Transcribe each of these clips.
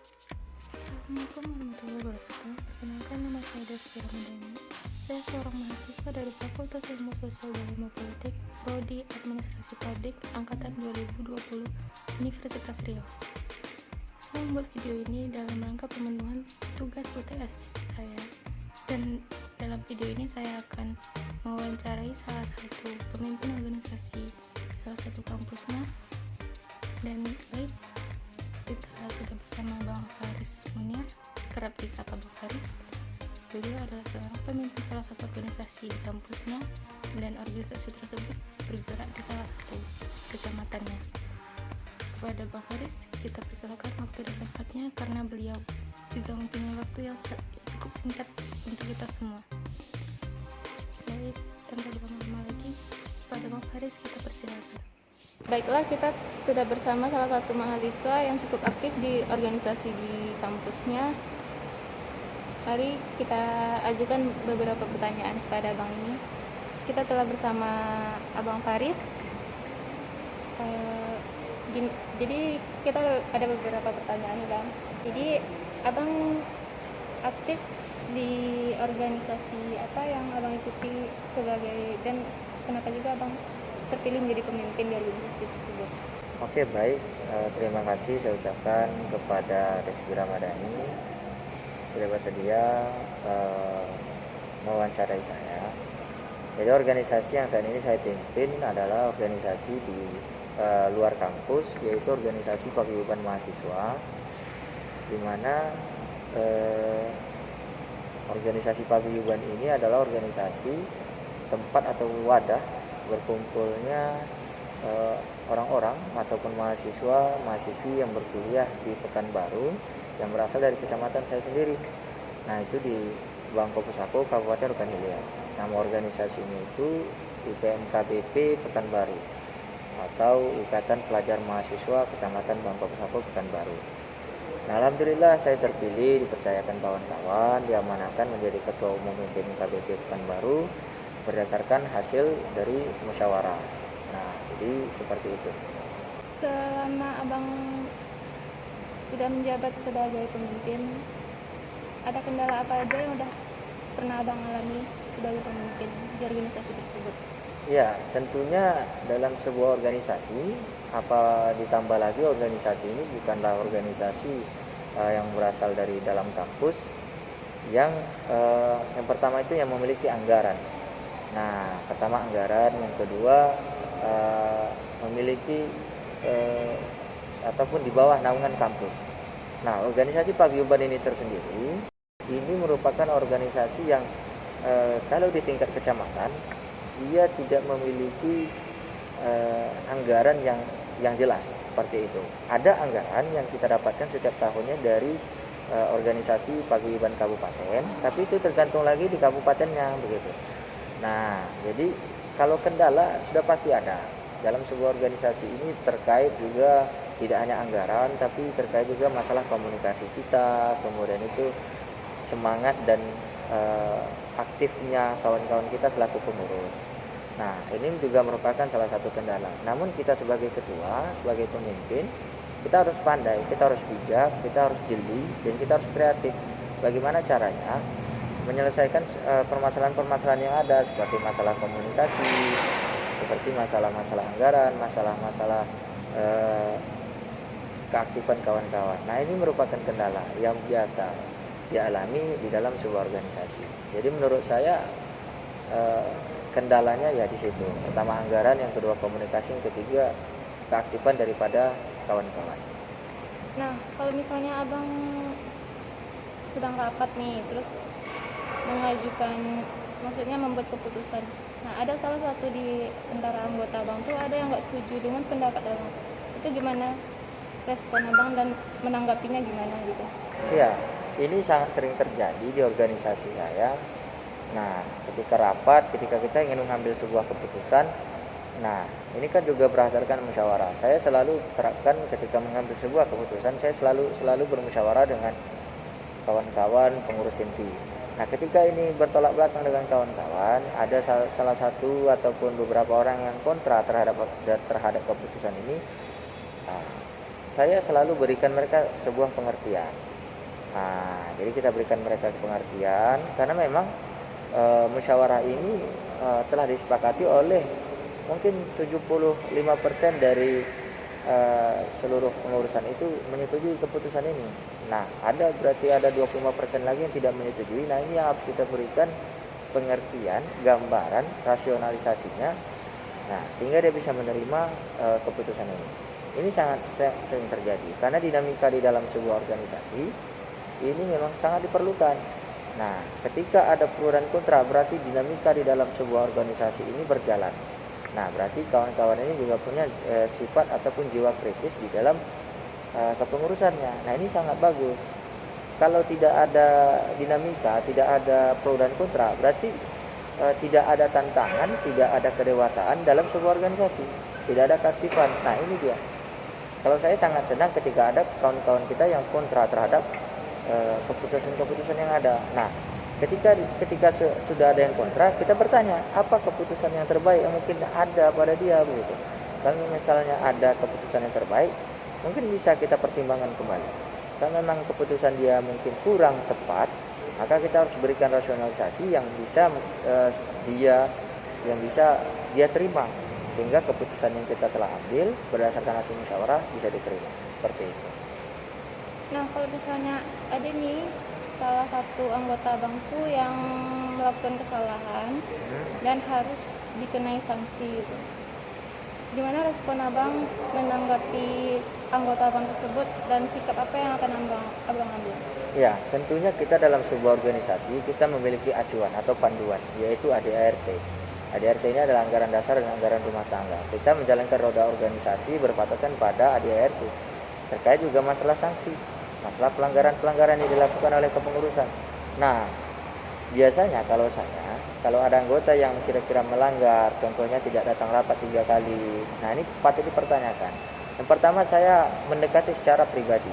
Assalamualaikum warahmatullahi wabarakatuh. Perkenalkan, nama saya Devi Ramadhani. Saya seorang mahasiswa dari Fakultas Ilmu Sosial dan Ilmu Politik, Prodi Administrasi Publik, Angkatan 2020, Universitas Riau. Saya membuat video ini dalam rangka pemenuhan tugas UTS saya. Dan dalam video ini saya akan mewawancarai salah satu pemimpin organisasi salah satu kampusnya. Dan baik, kita sudah bersama Bang Faris Munir, kerap disapa Bang Faris. Beliau adalah seorang pemimpin salah satu organisasi di kampusnya, dan organisasi tersebut bergerak di salah satu kecamatannya. Kepada Bang Faris, kita persilakan waktu dan tempatnya karena beliau juga mempunyai waktu yang cukup singkat untuk kita semua. Baik, tanpa berlama-lama lagi, kepada Bang Faris kita persilakan. Baiklah, kita sudah bersama salah satu mahasiswa yang cukup aktif di organisasi di kampusnya. Mari kita ajukan beberapa pertanyaan kepada abang ini. Kita telah bersama Abang Faris. Jadi kita ada beberapa pertanyaan, Bang. Jadi abang aktif di organisasi apa yang abang ikuti sebagai, dan kenapa juga abang terpilih menjadi pemimpin di organisasi tersebut? Oke, baik. Terima kasih saya ucapkan kepada Devi Ramadhani sudah bersedia mewawancarai saya. Jadi organisasi yang saat ini saya pimpin adalah organisasi di luar kampus, yaitu organisasi paguyuban mahasiswa, di mana organisasi paguyuban ini adalah organisasi tempat atau wadah berkumpulnya orang-orang ataupun mahasiswi yang berkuliah di Pekanbaru yang berasal dari kecamatan saya sendiri. Nah, itu di Bangko Pusako, Kabupaten Rokan Hilir. Nama organisasinya itu IPMKBP Pekanbaru atau Ikatan Pelajar Mahasiswa Kecamatan Bangko Pusako Pekanbaru. Nah, alhamdulillah saya terpilih, dipercayakan kawan-kawan, diamanahkan menjadi Ketua Umum IPMKBP Pekanbaru berdasarkan hasil dari musyawarah. Nah, jadi seperti itu. Selama abang sudah menjabat sebagai pemimpin, ada kendala apa aja yang udah pernah abang alami sebagai pemimpin di organisasi tersebut? Ya, tentunya dalam sebuah organisasi, apa ditambah lagi organisasi ini bukanlah organisasi yang berasal dari dalam kampus, yang pertama itu yang memiliki anggaran. Nah, pertama anggaran, yang kedua memiliki ataupun di bawah naungan kampus. Nah, organisasi paguyuban ini tersendiri ini merupakan organisasi yang kalau di tingkat kecamatan ia tidak memiliki anggaran yang jelas seperti itu. Ada anggaran yang kita dapatkan setiap tahunnya dari organisasi paguyuban kabupaten, tapi itu tergantung lagi di kabupatennya begitu. Nah, jadi kalau kendala sudah pasti ada. Dalam sebuah organisasi ini terkait juga tidak hanya anggaran, tapi terkait juga masalah komunikasi kita, kemudian itu semangat dan aktifnya kawan-kawan kita selaku pengurus. Nah, ini juga merupakan salah satu kendala. Namun kita sebagai ketua, sebagai pemimpin, kita harus pandai, kita harus bijak, kita harus jeli, dan kita harus kreatif. Bagaimana caranya menyelesaikan permasalahan-permasalahan yang ada, seperti masalah komunikasi, seperti masalah-masalah anggaran, masalah-masalah keaktifan kawan-kawan. Nah, ini merupakan kendala yang biasa dialami di dalam sebuah organisasi. Jadi menurut saya kendalanya ya di situ. Pertama anggaran, yang kedua komunikasi, yang ketiga keaktifan daripada kawan-kawan. Nah, kalau misalnya abang sedang rapat nih, terus mengajukan, maksudnya membuat keputusan. Nah, ada salah satu di antara anggota abang tuh ada yang nggak setuju dengan pendapat abang. Itu gimana respon abang dan menanggapinya gimana gitu? Ya, ini sangat sering terjadi di organisasi saya. Nah, ketika rapat, ketika kita ingin mengambil sebuah keputusan, nah ini kan juga berdasarkan musyawarah. Saya selalu terapkan ketika mengambil sebuah keputusan, saya selalu bermusyawarah dengan kawan-kawan pengurus inti. Nah, ketika ini bertolak belakang dengan kawan-kawan, ada salah satu ataupun beberapa orang yang kontra terhadap keputusan ini, nah, saya selalu berikan mereka sebuah pengertian. Nah, jadi kita berikan mereka pengertian karena memang musyawarah ini telah disepakati oleh mungkin 75% dari seluruh pengurusan itu menyetujui keputusan ini. Nah, berarti ada 25% lagi yang tidak menyetujui. Nah, ini yang harus kita berikan pengertian, gambaran, rasionalisasinya. Nah, sehingga dia bisa menerima keputusan ini. Ini sangat sering terjadi karena dinamika di dalam sebuah organisasi ini memang sangat diperlukan. Nah, ketika ada pro dan kontra, berarti dinamika di dalam sebuah organisasi ini berjalan. Nah, berarti kawan-kawan ini juga punya sifat ataupun jiwa kritis di dalam kepengurusannya. Nah, ini sangat bagus. Kalau tidak ada dinamika, tidak ada pro dan kontra, berarti tidak ada tantangan, tidak ada kedewasaan dalam sebuah organisasi, tidak ada keaktifan. Nah, ini dia. Kalau saya sangat senang ketika ada kawan-kawan kita yang kontra terhadap keputusan-keputusan yang ada. Nah, ketika sudah ada yang kontra, kita bertanya apa keputusan yang terbaik yang mungkin ada pada dia begitu. Kalau misalnya ada keputusan yang terbaik, mungkin bisa kita pertimbangkan kembali. Kalau memang keputusan dia mungkin kurang tepat, maka kita harus berikan rasionalisasi yang bisa dia terima, sehingga keputusan yang kita telah ambil berdasarkan hasil musyawarah bisa diterima. Seperti itu. Nah, kalau misalnya ada nih salah satu anggota abangku yang melakukan kesalahan dan harus dikenai sanksi gitu. Gimana respon abang menanggapi anggota abang tersebut dan sikap apa yang akan abang ambil? Ya, tentunya kita dalam sebuah organisasi kita memiliki acuan atau panduan, yaitu ADART. ADART ini adalah anggaran dasar dan anggaran rumah tangga. Kita menjalankan roda organisasi berpatokan pada ADART. Terkait juga masalah sanksi, masalah pelanggaran-pelanggaran yang dilakukan oleh kepengurusan. Nah, biasanya kalau ada anggota yang kira-kira melanggar, contohnya tidak datang rapat 3 kali, nah ini patut dipertanyakan. Yang pertama, saya mendekati secara pribadi.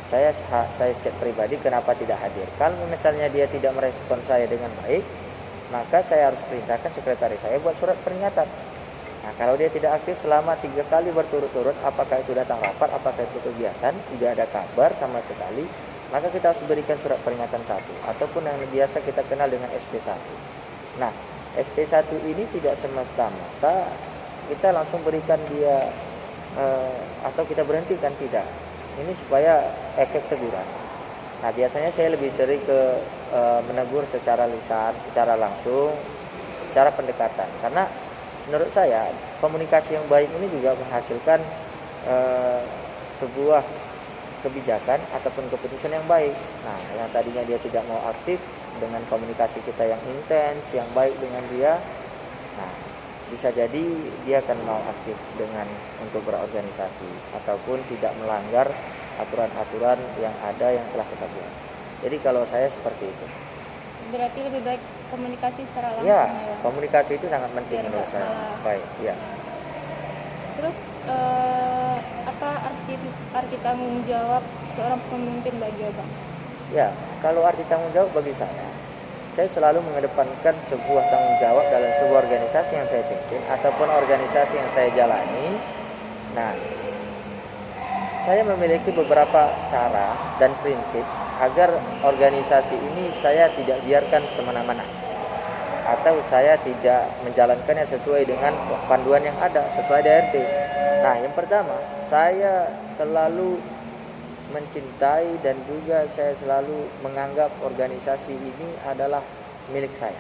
Saya cek pribadi kenapa tidak hadir. Kalau misalnya dia tidak merespon saya dengan baik, maka saya harus perintahkan sekretaris saya buat surat peringatan. Nah, kalau dia tidak aktif selama 3 kali berturut-turut, apakah itu datang rapat, apakah itu kegiatan, tidak ada kabar sama sekali, maka kita harus berikan surat peringatan 1, ataupun yang biasa kita kenal dengan SP1. Nah, SP1 ini tidak semata-mata kita langsung berikan dia atau kita berhentikan, tidak. Ini supaya efek teguran. Nah, biasanya saya lebih sering menegur secara lisan, secara langsung, secara pendekatan. Karena menurut saya komunikasi yang baik ini juga menghasilkan sebuah kebijakan ataupun keputusan yang baik. Nah, yang tadinya dia tidak mau aktif, dengan komunikasi kita yang intens, yang baik dengan dia, nah bisa jadi dia akan mau aktif untuk berorganisasi ataupun tidak melanggar aturan-aturan yang ada yang telah kita buat. Jadi kalau saya seperti itu. Berarti lebih baik komunikasi secara langsung ya? Ya, komunikasi itu sangat penting menurut saya. Baik, ya. Terus apa arti tanggung jawab seorang pemimpin bagi abang? Ya, kalau arti tanggung jawab bagi saya selalu mengedepankan sebuah tanggung jawab dalam sebuah organisasi yang saya pimpin ataupun organisasi yang saya jalani. Nah, saya memiliki beberapa cara dan prinsip agar organisasi ini saya tidak biarkan semena-mena, atau saya tidak menjalankannya sesuai dengan panduan yang ada, sesuai ADART. Nah, yang pertama, saya selalu mencintai dan juga saya selalu menganggap organisasi ini adalah milik saya.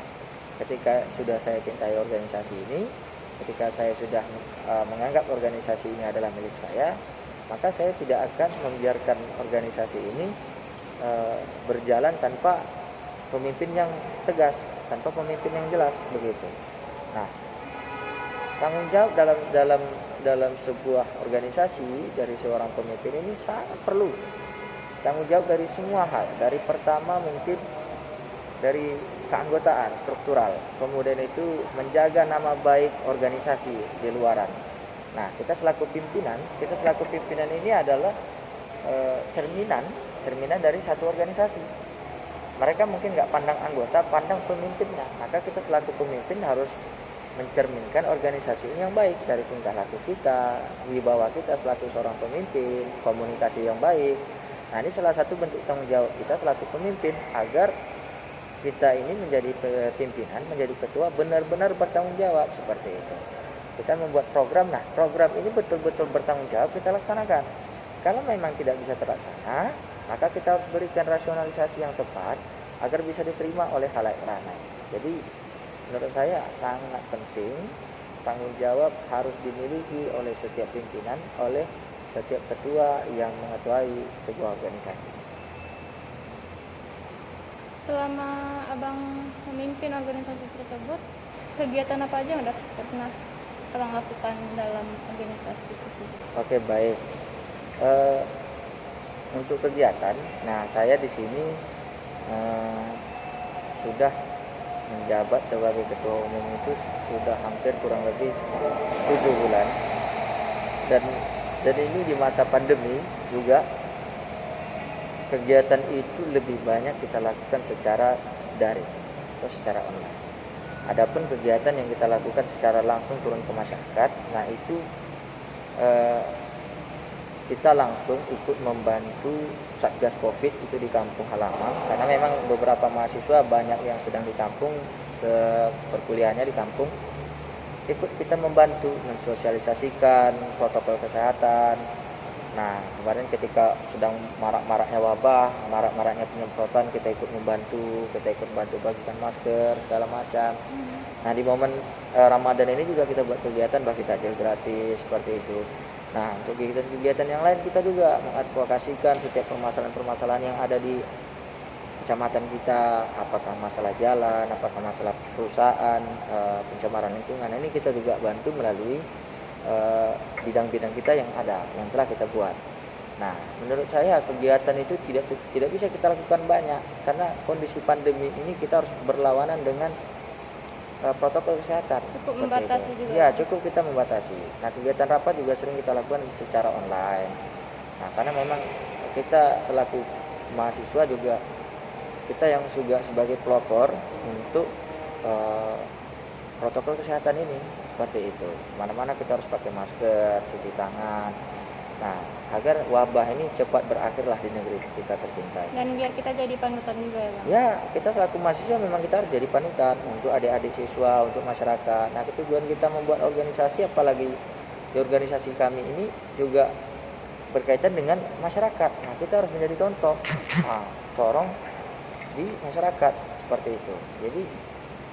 Ketika sudah saya cintai organisasi ini, ketika saya sudah menganggap organisasi ini adalah milik saya, maka saya tidak akan membiarkan organisasi ini berjalan tanpa pemimpin yang tegas, tanpa pemimpin yang jelas, begitu. Nah, tanggung jawab dalam sebuah organisasi dari seorang pemimpin ini sangat perlu. Tanggung jawab dari semua hal, dari pertama mungkin dari keanggotaan struktural, kemudian itu menjaga nama baik organisasi di luaran. Nah, kita selaku pimpinan ini adalah cerminan dari satu organisasi. Mereka mungkin nggak pandang anggota, pandang pemimpinnya. Maka kita selaku pemimpin harus mencerminkan organisasi ini yang baik dari tingkah laku kita, wibawa kita selaku seorang pemimpin, komunikasi yang baik. Nah, ini salah satu bentuk tanggung jawab kita selaku pemimpin agar kita ini menjadi pimpinan, menjadi ketua benar-benar bertanggung jawab seperti itu. Kita membuat program, nah program ini betul-betul bertanggung jawab kita laksanakan. Kalau memang tidak bisa terlaksana, maka kita harus berikan rasionalisasi yang tepat agar bisa diterima oleh khalayak ramai. Jadi menurut saya sangat penting tanggung jawab harus dimiliki oleh setiap pimpinan, oleh setiap ketua yang mengetuai sebuah organisasi. Selama abang memimpin organisasi tersebut, kegiatan apa aja yang udah pernah abang lakukan dalam organisasi tersebut? Oke, baik. Untuk kegiatan, nah saya di sini sudah menjabat sebagai ketua umum itu sudah hampir kurang lebih 7 bulan, dan ini di masa pandemi juga kegiatan itu lebih banyak kita lakukan secara daring atau secara online. Adapun kegiatan yang kita lakukan secara langsung turun ke masyarakat, nah itu kita langsung ikut membantu Satgas Covid itu di kampung halaman, karena memang beberapa mahasiswa banyak yang sedang di kampung, perkuliahannya di kampung. Ikut kita membantu mensosialisasikan protokol kesehatan. Nah, kemarin ketika sedang marak-maraknya wabah, marak-maraknya penyemprotan, kita ikut membantu, bagikan masker segala macam. Nah, di momen Ramadan ini juga kita buat kegiatan bagi takjil gratis seperti itu. Nah, untuk kegiatan-kegiatan yang lain kita juga mengadvokasikan setiap permasalahan-permasalahan yang ada di kecamatan kita, apakah masalah jalan, apakah masalah perusahaan, pencemaran lingkungan. Ini kita juga bantu melalui bidang-bidang kita yang ada, yang telah kita buat. Nah, menurut saya kegiatan itu tidak bisa kita lakukan banyak, karena kondisi pandemi ini kita harus berlawanan dengan protokol kesehatan. Cukup membatasi itu. juga. Ya, cukup kita membatasi. Nah, kegiatan rapat juga sering kita lakukan secara online. Nah, karena memang kita selaku mahasiswa juga kita yang juga sebagai pelopor untuk protokol kesehatan ini seperti itu. Mana-mana kita harus pakai masker, cuci tangan. Nah, agar wabah ini cepat berakhirlah di negeri kita tercinta. Dan biar kita jadi panutan juga ya Bang? Ya, kita selaku mahasiswa memang kita harus jadi panutan untuk adik-adik siswa, untuk masyarakat. Nah, tujuan kita membuat organisasi, apalagi di organisasi kami ini juga berkaitan dengan masyarakat. Nah, kita harus menjadi contoh, corong di masyarakat seperti itu. Jadi,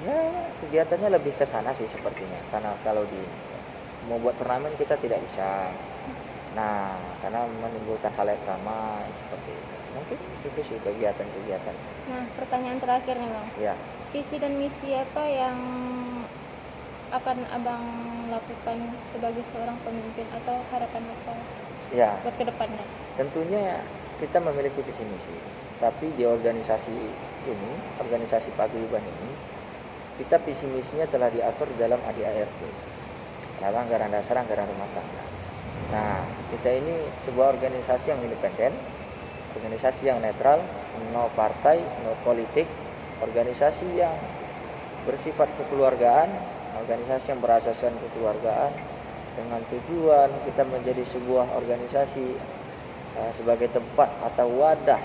ya kegiatannya lebih ke sana sih sepertinya. Karena kalau mau buat turnamen kita tidak bisa. Nah, karena menimbulkan khalayak ramai seperti itu. Mungkin itu sih kegiatan-kegiatan. Nah, pertanyaan terakhir nih Bang. Ya. Visi dan misi apa yang akan Abang lakukan sebagai seorang pemimpin, atau harapan apa Ya. buat kedepannya? Tentunya kita memiliki visi misi. Tapi di organisasi ini, organisasi paguyuban ini, kita visi misinya telah diatur dalam ADART. Anggaran dasar, anggaran rumah tangga. Nah, kita ini sebuah organisasi yang independen, organisasi yang netral, no partai, no politik, organisasi yang bersifat kekeluargaan, organisasi yang berasaskan kekeluargaan, dengan tujuan kita menjadi sebuah organisasi sebagai tempat atau wadah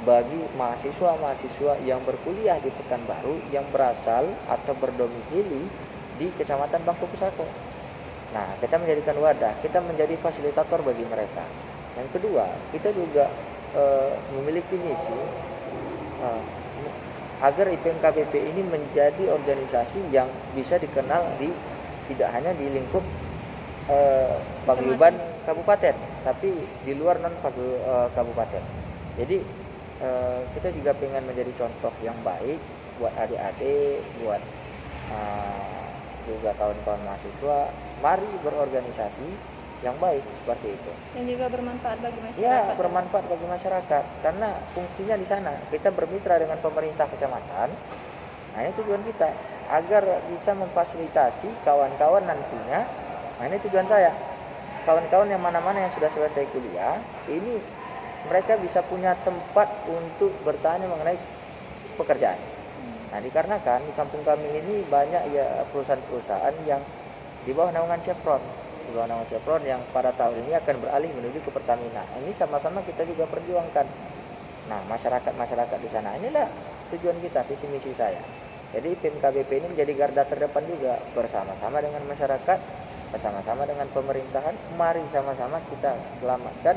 bagi mahasiswa-mahasiswa yang berkuliah di Pekanbaru yang berasal atau berdomisili di Kecamatan Bangku Pusako. Nah, kita menjadikan wadah, kita menjadi fasilitator bagi mereka. Yang kedua, kita juga memiliki misi agar IPMKBP ini menjadi organisasi yang bisa dikenal tidak hanya di lingkup paguyuban kabupaten, tapi di luar non kabupaten. Jadi kita juga ingin menjadi contoh yang baik buat adik-adik, buat juga kawan-kawan mahasiswa. Mari berorganisasi yang baik seperti itu. Dan juga bermanfaat bagi masyarakat. Ya, bermanfaat bagi masyarakat, karena fungsinya di sana kita bermitra dengan pemerintah kecamatan. Nah, ini tujuan kita agar bisa memfasilitasi kawan-kawan nantinya. Nah, ini tujuan saya. Kawan-kawan yang mana-mana yang sudah selesai kuliah, ini mereka bisa punya tempat untuk bertanya mengenai pekerjaan. Nah, dikarenakan di kampung kami ini banyak ya perusahaan-perusahaan yang di bawah naungan Chevron, yang pada tahun ini akan beralih menuju ke Pertamina. Ini sama-sama kita juga perjuangkan. Nah, masyarakat di sana, inilah tujuan kita, visi misi saya. Jadi PMKBP ini menjadi garda terdepan juga, bersama-sama dengan masyarakat, bersama-sama dengan pemerintahan. Mari sama-sama kita selamatkan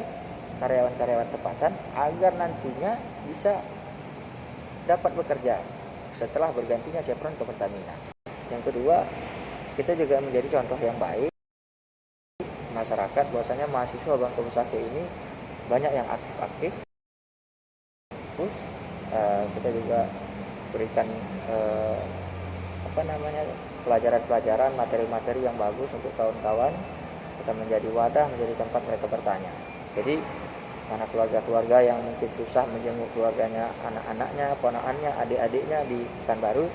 karyawan-karyawan tempatan agar nantinya bisa dapat bekerja setelah bergantinya Chevron ke Pertamina. Yang kedua, kita juga menjadi contoh yang baik masyarakat, bahwasanya mahasiswa Bangka Busake ini banyak yang aktif. Terus kita juga berikan pelajaran-pelajaran, materi-materi yang bagus untuk kawan-kawan. Kita menjadi wadah, menjadi tempat mereka bertanya. Jadi mana keluarga-keluarga yang mungkin susah menjenguk keluarganya, anak-anaknya, ponakannya, adik-adiknya di Pekanbaru,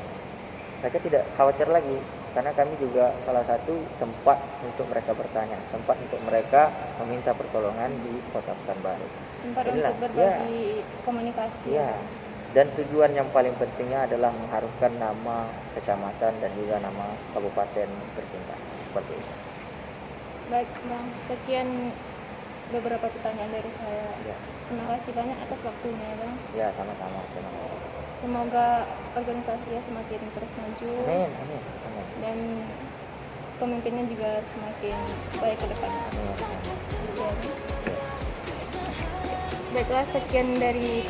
mereka tidak khawatir lagi, karena kami juga salah satu tempat untuk mereka bertanya, tempat untuk mereka meminta pertolongan di Kota Pekanbaru. Tempat untuk berbagi komunikasi. Ya. Dan tujuan yang paling pentingnya adalah mengharumkan nama kecamatan dan juga nama kabupaten tercinta. Seperti itu. Baik Bang, sekian beberapa pertanyaan dari saya. Ya. Terima kasih banyak atas waktunya Bang. Ya, sama-sama. Terima kasih. Semoga organisasinya semakin terus maju. Amin. Dan pemimpinnya juga semakin baik ke depannya. Baiklah, sekian dari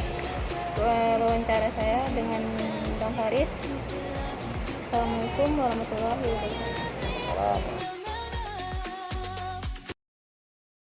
wawancara saya dengan Bang Faris. Assalamualaikum warahmatullahi wabarakatuh.